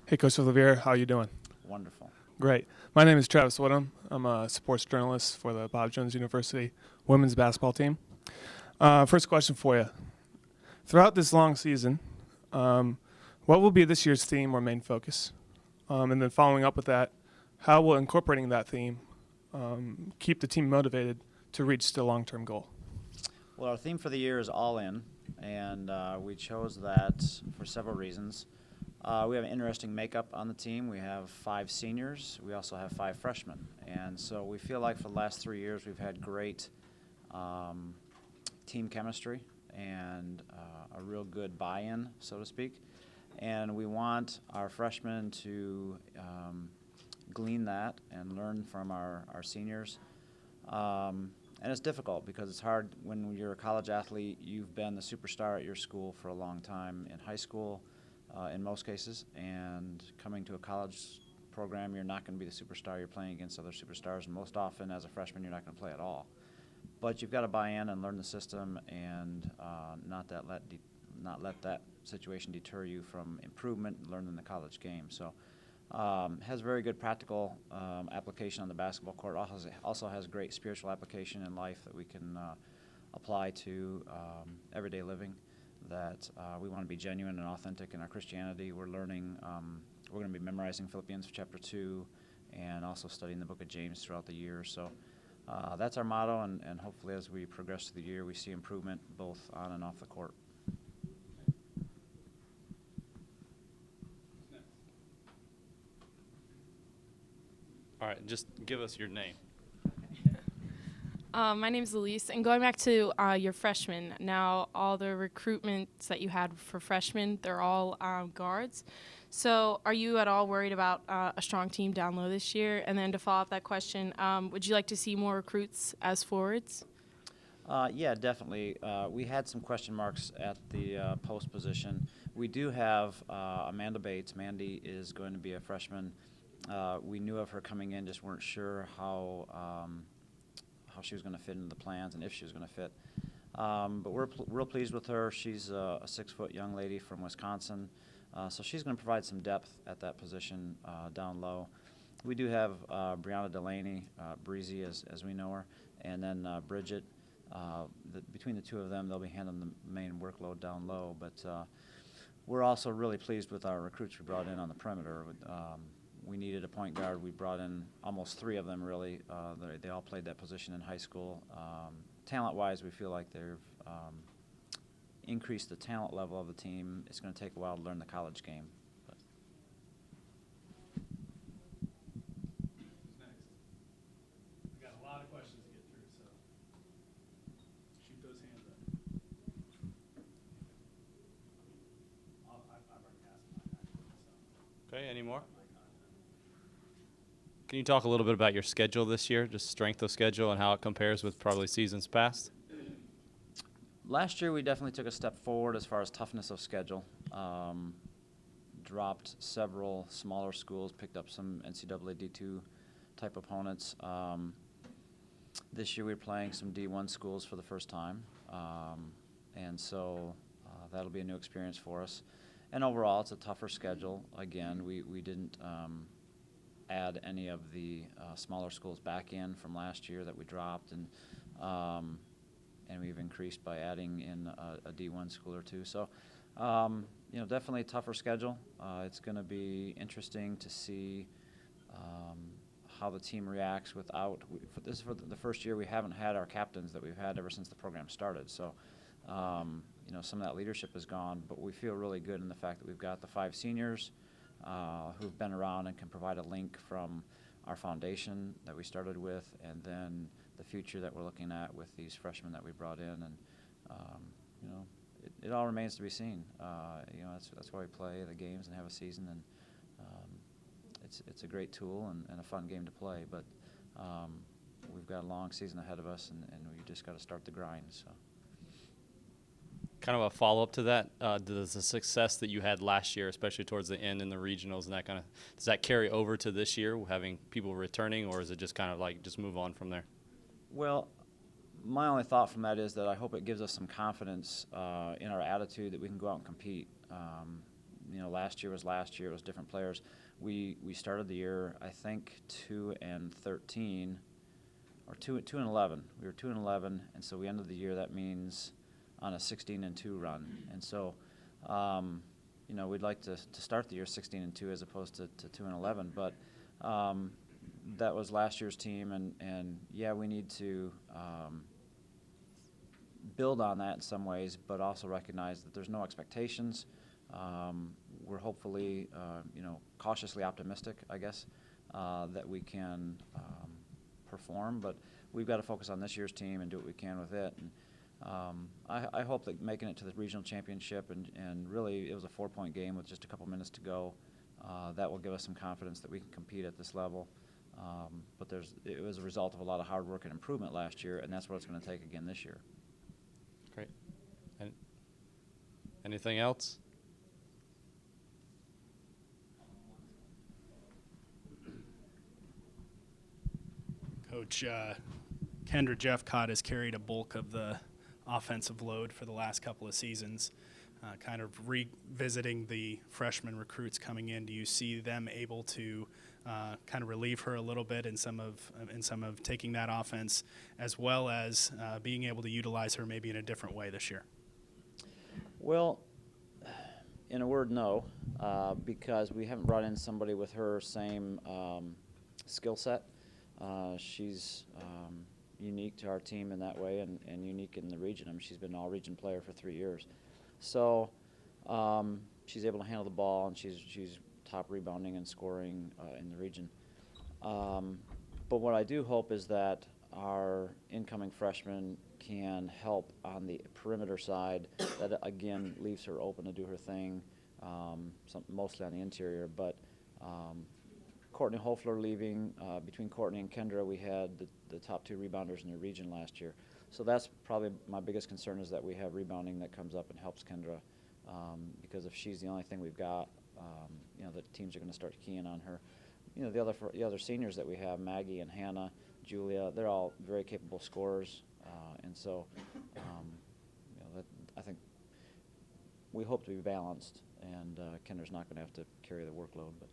Hey, Coach LeViere, how you doing? Wonderful. Great. My name is Travis Whittam. I'm a sports journalist for the Bob Jones University women's basketball team. First question for you. Throughout this long season, um, what will be this year's theme or main focus? And then following up with that, how will incorporating that theme keep the team motivated to reach the long-term goal? Well, our theme for the year is all in, and we chose that for several reasons. We have an interesting makeup on the team. We have 5 seniors. We also have 5 freshmen. And so we feel like for the last 3 years we've had great um, team chemistry and a real good buy-in, so to speak. And we want our freshmen to glean that and learn from our seniors. And it's difficult because it's hard when you're a college athlete. You've been the superstar at your school for a long time in high school, in most cases, and coming to a college program, you're not going to be the superstar. You're playing against other superstars, and most often as a freshman, you're not going to play at all. But you've got to buy in and learn the system, and not let that situation deter you from improvement and learning the college game. So. Has very good practical application on the basketball court. Also has great spiritual application in life that we can apply to everyday living. That we want to be genuine and authentic in our Christianity. We're learning. We're going to be memorizing Philippians chapter 2, and also studying the book of James throughout the year. So that's our motto, and hopefully as we progress through the year, we see improvement both on and off the court. All right, just give us your name. My name is Elise, and going back to your freshmen, now all the recruitments that you had for freshmen, they're all guards. So are you at all worried about a strong team down low this year? And then to follow up that question, would you like to see more recruits as forwards? Yeah, definitely. We had some question marks at the post position. We do have Amanda Bates. Mandy is going to be a freshman. We knew of her coming in, just weren't sure how she was going to fit into the plans and if she was going to fit. But we're real pleased with her. She's a 6-foot young lady from Wisconsin, so she's going to provide some depth at that position down low. We do have Brianna Delaney, Breezy as we know her, and then Bridget. Between the two of them, they'll be handling the main workload down low. But we're also really pleased with our recruits we brought in on the perimeter. We needed a point guard. We brought in almost 3 of them, really. They all played that position in high school. Talent-wise, we feel like they've increased the talent level of the team. It's going to take a while to learn the college game. Who's next? We got a lot of questions to get through, so shoot those hands up. I've already asked mine, actually. So. Okay, any more? Can you talk a little bit about your schedule this year, just strength of schedule and how it compares with probably seasons past? Last year, we definitely took a step forward as far as toughness of schedule. Dropped several smaller schools, picked up some NCAA D2 type opponents. This year, we're playing some D1 schools for the first time, and so that'll be a new experience for us. And overall, it's a tougher schedule. Again, we didn't add any of the smaller schools back in from last year that we dropped, and we've increased by adding in a D1 school or two. So, definitely a tougher schedule. It's going to be interesting to see how the team reacts without. This is for the first year we haven't had our captains that we've had ever since the program started. So, some of that leadership is gone, but we feel really good in the fact that we've got the 5 seniors who've been around and can provide a link from our foundation that we started with, and then the future that we're looking at with these freshmen that we brought in, and it all remains to be seen. That's why we play the games and have a season, and it's a great tool and a fun game to play. But we've got a long season ahead of us, and we just got to start the grind. So. Kind of a follow-up to that, does the success that you had last year, especially towards the end in the regionals and that kind of, does that carry over to this year, having people returning, or is it just kind of like just move on from there? Well, my only thought from that is that I hope it gives us some confidence in our attitude that we can go out and compete. last year was last year. It was different players. We started the year, I think, 2-13, or 2-11. We were 2-11, and so we ended the year. That means on a 16-2 run, and so. We'd like to start the year 16-2 as opposed to 2-11, but that was last year's team, and yeah, we need to build on that in some ways, but also recognize that there's no expectations. We're hopefully, cautiously optimistic, I guess, that we can perform, but we've got to focus on this year's team and do what we can with it. And, I hope that making it to the regional championship, and really it was a 4-point game with just a couple minutes to go, that will give us some confidence that we can compete at this level. But it was a result of a lot of hard work and improvement last year, and that's what it's going to take again this year. Great. And anything else? Coach, Kendra Jeffcott has carried a bulk of the offensive load for the last couple of seasons. Kind of revisiting the freshman recruits coming in, do you see them able to kind of relieve her a little bit in some of taking that offense, as well as being able to utilize her maybe in a different way this year? Well, in a word, no, because we haven't brought in somebody with her same skill set. She's unique to our team in that way, and unique in the region. I mean, she's been an all-region player for 3 years. So she's able to handle the ball, and she's top rebounding and scoring in the region. But what I do hope is that our incoming freshman can help on the perimeter side. That, again, leaves her open to do her thing, mostly on the interior. But Courtney Hofler leaving, between Courtney and Kendra, we had the top 2 rebounders in the region last year. So that's probably my biggest concern, is that we have rebounding that comes up and helps Kendra, because if she's the only thing we've got, the teams are going to start keying on her. The other seniors that we have, Maggie and Hannah, Julia, they're all very capable scorers, and so I think we hope to be balanced, and Kendra's not going to have to carry the workload. But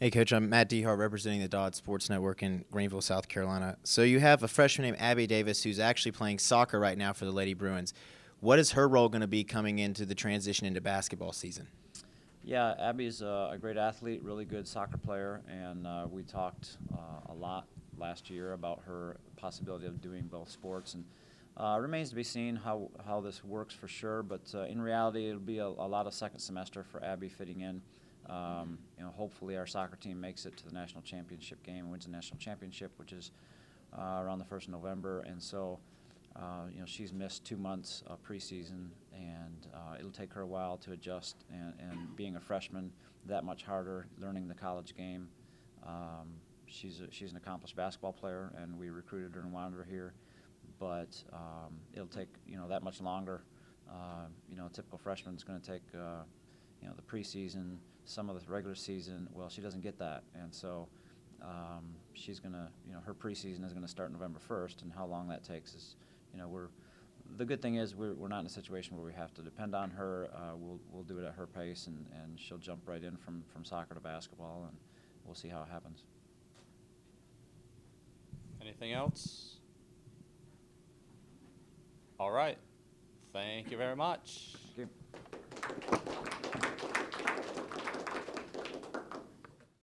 Hey, Coach, I'm Matt Dehart, representing the Dodd Sports Network in Greenville, South Carolina. So you have a freshman named Abby Davis who's actually playing soccer right now for the Lady Bruins. What is her role going to be coming into the transition into basketball season? yeah, Abby's a great athlete, really good soccer player, and we talked a lot last year about her possibility of doing both sports. And remains to be seen how this works for sure, but in reality, it'll be a lot of second semester for Abby fitting in. Hopefully our soccer team makes it to the national championship game, wins the national championship, which is around the 1st of November. And so, she's missed 2 months of preseason, and it'll take her a while to adjust. And being a freshman, that much harder, learning the college game. She's an accomplished basketball player, and we recruited her and wanted her here. But it'll take that much longer. A typical freshman is going to take the preseason, some of the regular season. Well, she doesn't get that, and so she's gonna, her preseason is going to start November 1st, and how long that takes is, the good thing is we're not in a situation where we have to depend on her. We'll do it at her pace, and she'll jump right in from soccer to basketball, and we'll see how it happens. Anything else? All right. Thank you very much. Thank you.